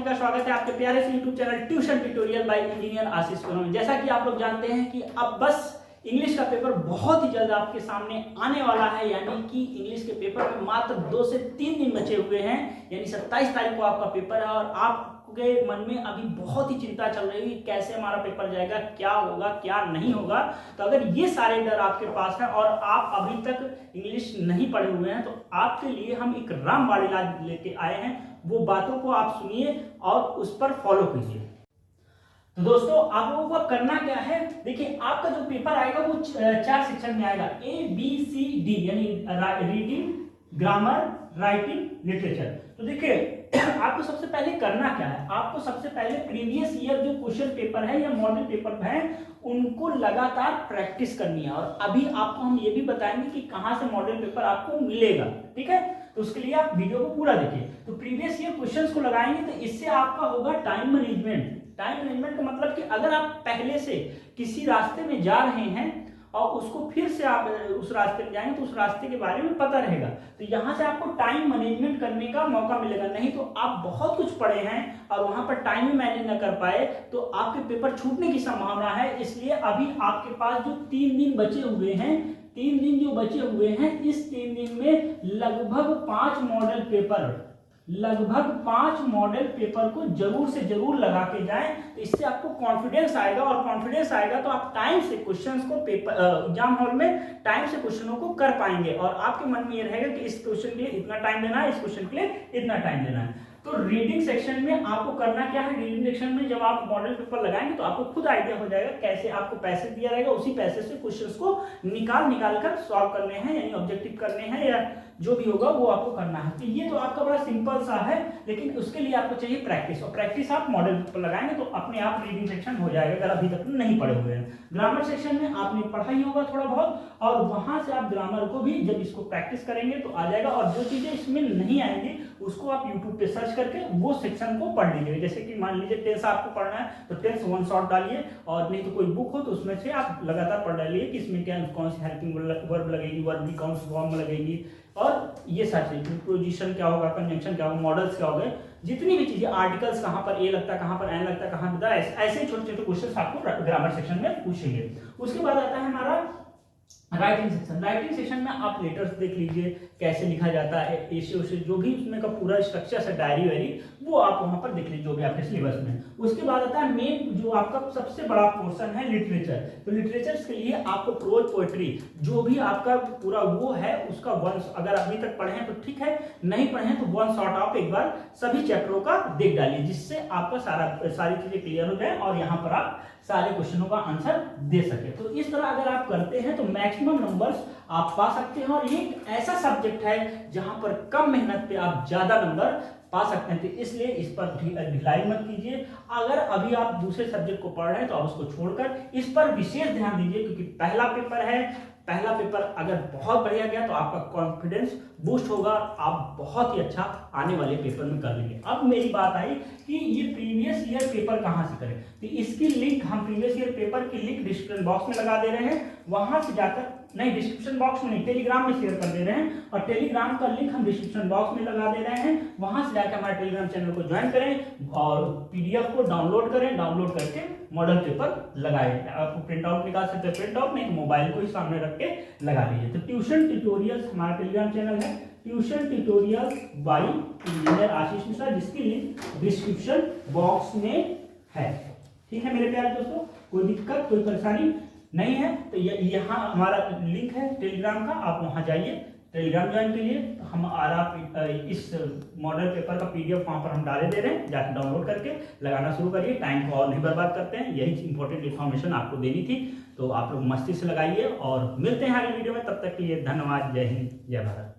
सभी का स्वागत है आपके प्यारे से YouTube channel tuition tutorial by engineer Ashish में। जैसा कि आप लोग जानते हैं कि अब बस इंग्लिश का पेपर बहुत ही जल्द आपके सामने आने वाला है, यानी कि इंग्लिश के पेपर में मात्र 2 से 3 दिन बचे हुए हैं, यानी 27 तारीख को आपका पेपर है। और आपके मन में अभी बहुत ही चिंता चल रही है कि कैसे हमारा पेपर जाएगा, क्या होगा क्या नहीं होगा। तो अगर ये सारे डर आपके पास है और आप अभी तक इंग्लिश नहीं पढ़े हुए हैं तो आपके लिए हम एक रामबाण इलाज लेके आए हैं। वो बातों को आप सुनिए और उस पर फॉलो कीजिए। तो दोस्तों, आप लोगों को करना क्या है, देखिए आपका जो पेपर आएगा वो 4 सेक्शन में आएगा, ABCD, यानी रीडिंग, ग्रामर, राइटिंग, लिटरेचर। तो देखिए आपको सबसे पहले करना क्या है, आपको सबसे पहले प्रीवियस ईयर जो क्वेश्चन पेपर है या मॉडल पेपर है उनको लगातार प्रैक्टिस करनी है। और अभी आपको हम ये भी बताएंगे कि कहां से मॉडल पेपर आपको मिलेगा, ठीक है। तो उसके लिए आप वीडियो को पूरा देखिए। तो प्रीवियस ईयर क्वेश्चंस को लगाएंगे तो इससे आपका होगा टाइम मैनेजमेंट। टाइम मैनेजमेंट का मतलब कि अगर आप पहले से किसी रास्ते में जा रहे हैं और उसको फिर से आप उस रास्ते में जाएंगे तो उस रास्ते के बारे में पता रहेगा, तो यहाँ से आपको टाइम मैनेजमेंट करने का मौका मिलेगा। नहीं तो आप बहुत कुछ पढ़े हैं और वहां पर टाइम ही मैनेज न कर पाए तो आपके पेपर छूटने की संभावना है। इसलिए अभी आपके पास जो 3 दिन बचे हुए हैं, 3 दिन जो बचे हुए हैं, इस 3 दिन में लगभग 5 मॉडल पेपर को जरूर से जरूर लगा के जाएं। तो इससे आपको कॉन्फिडेंस आएगा, और कॉन्फिडेंस आएगा तो आप टाइम से क्वेश्चंस को पेपर एग्जाम हॉल में टाइम से क्वेश्चनों को कर पाएंगे। और आपके मन में ये रहेगा कि इस क्वेश्चन के लिए इतना टाइम देना है, इस क्वेश्चन के लिए इतना टाइम देना है। तो रीडिंग सेक्शन में आपको करना क्या है, रीडिंग सेक्शन में जब आप मॉडल पेपर लगाएंगे तो आपको खुद आइडिया हो जाएगा कैसे आपको पैसे दिया रहेगा, उसी पैसे से क्वेश्चंस को निकाल कर सॉल्व करने हैं, यानी ऑब्जेक्टिव करने हैं या जो भी होगा वो आपको करना है। तो ये तो आपका बड़ा सिंपल सा है, लेकिन उसके लिए आपको चाहिए प्रैक्टिस, और प्रैक्टिस आप मॉडल पेपर लगाएंगे तो अपने आप रीडिंग सेक्शन हो जाएगा अगर अभी तक नहीं पढ़े हुए हैं। ग्रामर सेक्शन में आपने पढ़ा ही होगा थोड़ा बहुत, और वहां से आप ग्रामर को भी जब इसको प्रैक्टिस करेंगे तो आ जाएगा। और जो चीजें इसमें नहीं आएंगी उसको आप यूट्यूब पे सर्च करके वो सेक्शन को पढ़ लीजिए। जैसे कि मान लीजिए टेंस आपको पढ़ना है तो टेंस वन शॉट डालिए, और नहीं तो कोई बुक हो तो उसमें से आप लगातार पढ़ डालिए कि इसमें क्या कौन सी हेल्पिंग वर्ब लगेगी, वर्ब भी कौन सी फॉर्म में लगेगी, और ये सारी प्रीपोजिशन क्या होगा, कंजंक्शन क्या होगा, मॉडल्स क्या होगा, जितनी भी चीजें, आर्टिकल्स कहां पर ए लगता है, कहां पर एन लगता है, कहां पर ऐसे छोटे छोटे क्वेश्चन आपको ग्रामर सेक्शन में पूछेंगे। उसके बाद आता है हमारा राइटिंग सेक्शन। राइटिंग सेक्शन में आप लेटर्स देख लीजिए कैसे लिखा जाता है, ऐसे उसे जो भी उसमें का पूरा स्ट्रक्चर है, डायरी वायरी, वो आप वहां पर देख लीजिए जो भी आपके सिलेबस में। उसके बाद आता है मेन जो आपका सबसे बड़ा पोर्शन है लिटरेचर। तो लिटरेचर के लिए आपको प्रोज पोएट्री जो भी आपका पूरा वो है उसका वन, अगर अभी तक पढ़े हैं तो ठीक है, नहीं पढ़े हैं तो वन शॉट आप एक बार सभी चैप्टरों का देख डालिए, जिससे आपका सारी चीजें क्लियर हो जाए और यहाँ पर आप सारे क्वेश्चनों का आंसर दे सके। तो इस तरह अगर आप करते हैं तो मैक्सिमम नंबर्स आप पा सकते हैं। और ये एक ऐसा सब्जेक्ट है जहां पर कम मेहनत पे आप ज्यादा नंबर पा सकते हैं, तो इसलिए इस पर ढिलाई मत कीजिए। अगर अभी आप दूसरे सब्जेक्ट को पढ़ रहे हैं तो आप उसको छोड़कर इस पर विशेष ध्यान दीजिए, क्योंकि पहला पेपर है। पहला पेपर अगर बहुत बढ़िया गया तो आपका कॉन्फिडेंस बूस्ट होगा, आप बहुत ही अच्छा आने वाले पेपर में कर लेंगे। अब मेरी बात आई कि ये प्रीवियस ईयर पेपर कहां से करें, तो इसकी लिंक हम प्रीवियस ईयर पेपर की लिंक डिस्क्रिप्शन बॉक्स में लगा दे रहे हैं। वहां से जाकर, नहीं डिस्क्रिप्शन बॉक्स में नहीं, टेलीग्राम में शेयर कर दे रहे हैं, और टेलीग्राम का लिंक हम डिस्क्रिप्शन बॉक्स में लगा दे रहे हैं। वहां से जाकर हमारे टेलीग्राम चैनल को ज्वाइन करें और पीडीएफ को डाउनलोड करें, डाउनलोड करके मॉडल पेपर लगाए। आपको प्रिंट आउट निकाल सकते हैं, प्रिंट आउट नहीं तो मोबाइल को ही सामने रख के लगा लीजिए। तो ट्यूशन ट्यूटोरियल्स हमारा टेलीग्राम चैनल है, tuition tutorials bye engineer Ashish Mishra, जिसकी लिंक डिस्क्रिप्शन बॉक्स में है। ठीक है मेरे प्यारे दोस्तों, कोई दिक्कत कोई परेशानी नहीं है तो यहाँ हमारा लिंक है टेलीग्राम का, आप वहां जाइए, टेलीग्राम ज्वाइन के लिए हम आप इस मॉडल पेपर का पीडीएफ वहां पर हम डाले दे रहे हैं, जाकर डाउनलोड करके लगाना शुरू करिए। टाइम को और नहीं बर्बाद करते हैं, यही इंपॉर्टेंट इन्फॉर्मेशन आपको देनी थी, तो आप लोग मस्ती से लगाइए। और मिलते हैं अगले वीडियो में, तब तक के लिए धन्यवाद। जय हिंद, जय भारत।